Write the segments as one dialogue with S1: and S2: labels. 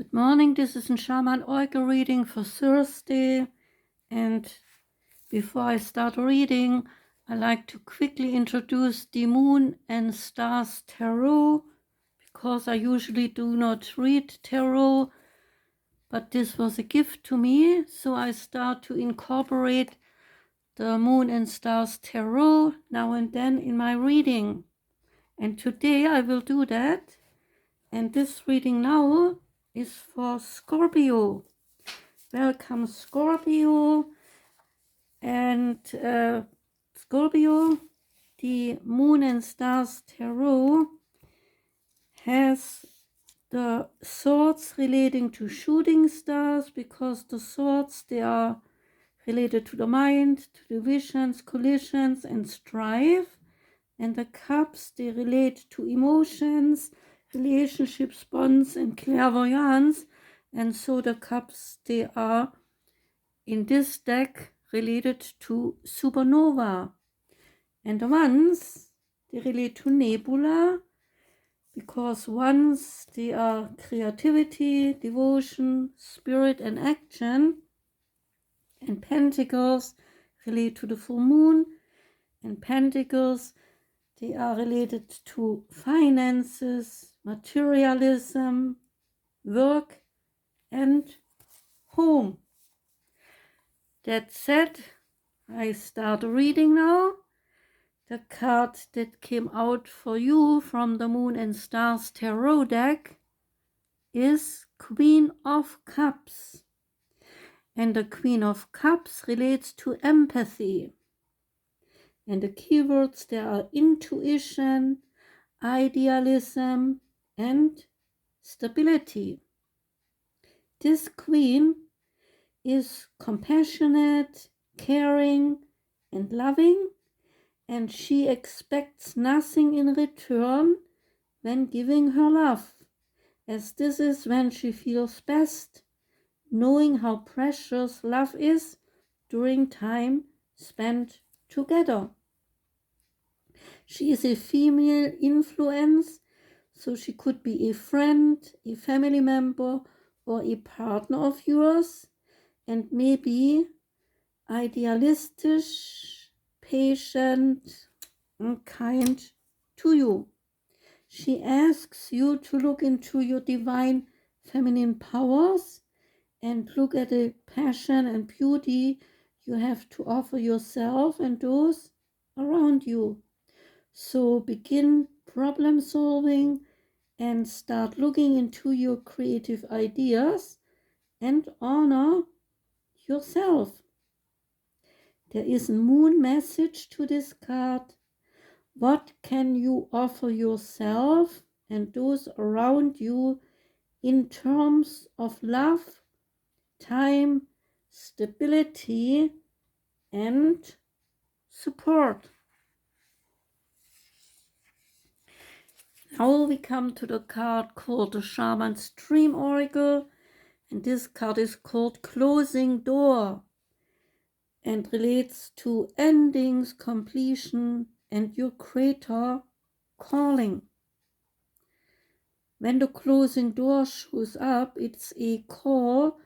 S1: Good morning, this is a Shaman Oracle reading for Thursday, and before I start reading, I like to quickly introduce the Moon and Stars Tarot, because I usually do not read tarot, but this was a gift to me, so I start to incorporate the Moon and Stars Tarot now and then in my reading. And today I will do that, and this reading now is for Scorpio. Welcome, Scorpio. And Scorpio, the Moon and Stars Tarot has the swords relating to shooting stars, because the swords, they are related to the mind, to divisions, collisions, and strife. And the cups, they relate to emotions, relationships, bonds, and clairvoyance. And so the cups, they are in this deck related to Supernova. And the ones, they relate to Nebula, because ones, they are creativity, devotion, spirit, and action. And Pentacles relate to the full moon. And Pentacles, they are related to finances, materialism, work, and home. That said, I start reading now. The card that came out for you from the Moon and Stars Tarot deck is Queen of Cups. And the Queen of Cups relates to empathy. And the keywords there are intuition, idealism, and stability. This queen is compassionate, caring, and loving, and she expects nothing in return when giving her love, as this is when she feels best, knowing how precious love is during time spent together. She is a female influence, so she could be a friend, a family member, or a partner of yours, and maybe idealistic, patient, and kind to you. She asks you to look into your divine feminine powers and look at the passion and beauty you have to offer yourself and those around you. So begin problem solving and start looking into your creative ideas and honor yourself. There is a moon message to this card. What can you offer yourself and those around you in terms of love, time, stability, and support? Now we come to the card called the Shaman's Dream Oracle, and this card is called Closing Door and relates to endings, completion, and your creator calling. When the closing door shows up, it's a call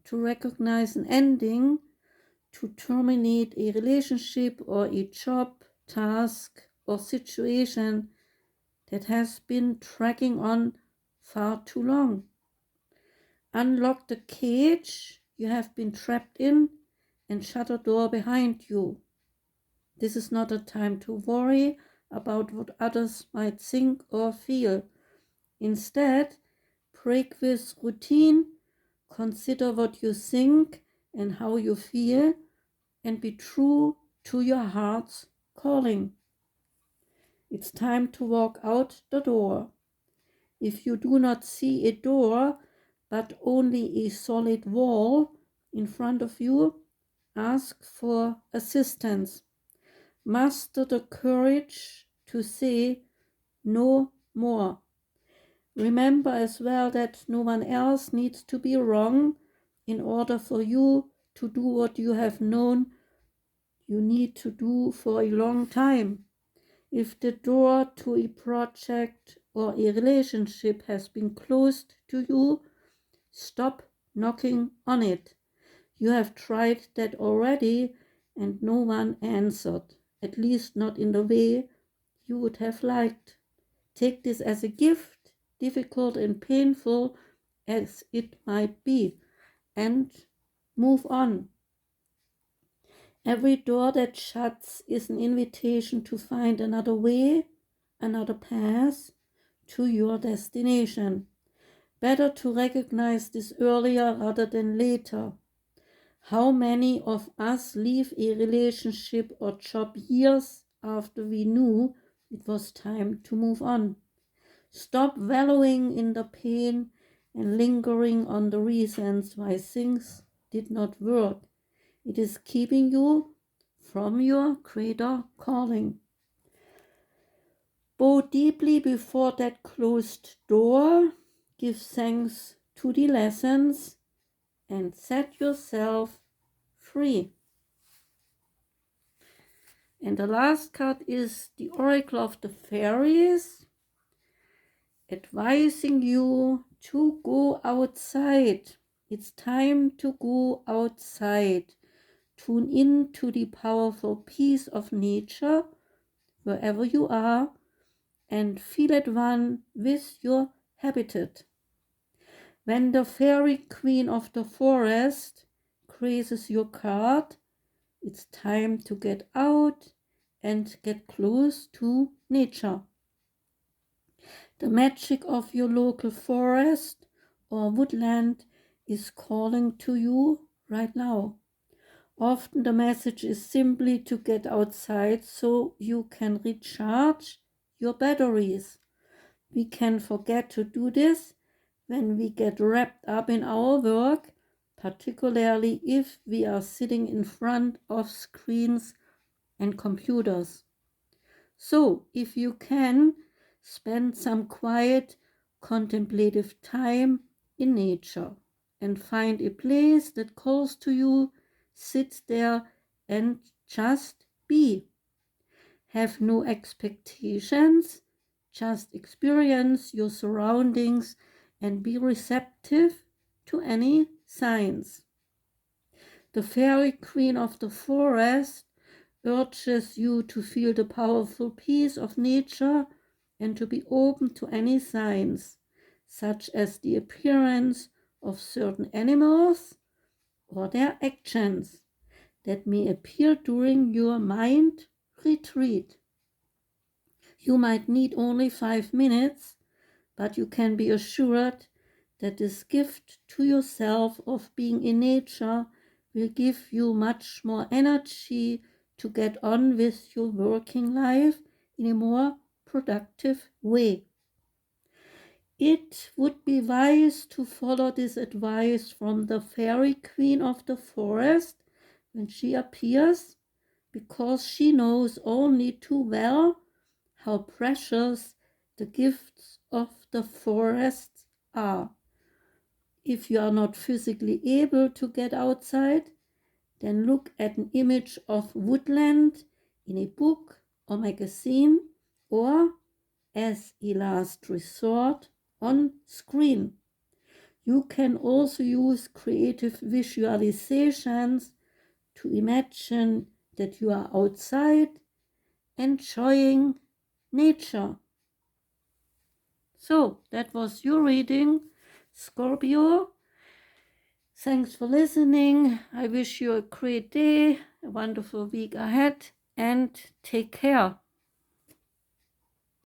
S1: to recognize an ending, to terminate a relationship or a job, task, or situation that has been dragging on far too long. Unlock the cage you have been trapped in and shut the door behind you. This is not a time to worry about what others might think or feel. Instead, break with routine, consider what you think and how you feel, and be true to your heart's calling. It's time to walk out the door. If you do not see a door, but only a solid wall in front of you, ask for assistance. Muster the courage to say no more. Remember as well that no one else needs to be wrong in order for you to do what you have known you need to do for a long time. If the door to a project or a relationship has been closed to you, Stop knocking on it. You have tried that already and no one answered, at least not in the way you would have liked. Take this as a gift, difficult and painful as it might be, and move on. Every door that shuts is an invitation to find another way, another path to your destination. Better to recognize this earlier rather than later. How many of us leave a relationship or job years after we knew it was time to move on? Stop wallowing in the pain and lingering on the reasons why things did not work. It is keeping you from your greater calling. Bow deeply before that closed door. Give thanks to the lessons and set yourself free. And the last card is the Oracle of the Fairies, advising you to go outside. It's time to go outside. Tune in to the powerful peace of nature wherever you are and feel at one with your habitat. When the fairy queen of the forest graces your card, it's time to get out and get close to nature. The magic of your local forest or woodland is calling to you right now. Often the message is simply to get outside so you can recharge your batteries. We can forget to do this when we get wrapped up in our work, particularly if we are sitting in front of screens and computers. So, if you can, spend some quiet, contemplative time in nature and find a place that calls to you, sit there and just be. Have no expectations, just experience your surroundings and be receptive to any signs. The fairy queen of the forest urges you to feel the powerful peace of nature and to be open to any signs, such as the appearance of certain animals or their actions that may appear during your mind retreat. You might need only 5 minutes, but you can be assured that this gift to yourself of being in nature will give you much more energy to get on with your working life in a more productive way. It would be wise to follow this advice from the fairy queen of the forest when she appears, because she knows only too well how precious the gifts of the forest are. If you are not physically able to get outside, then look at an image of woodland in a book or magazine, or as a last resort on screen. You can also use creative visualizations to imagine that you are outside enjoying nature. So that was your reading, Scorpio. Thanks for listening. I wish you a great day, a wonderful week ahead, and take care.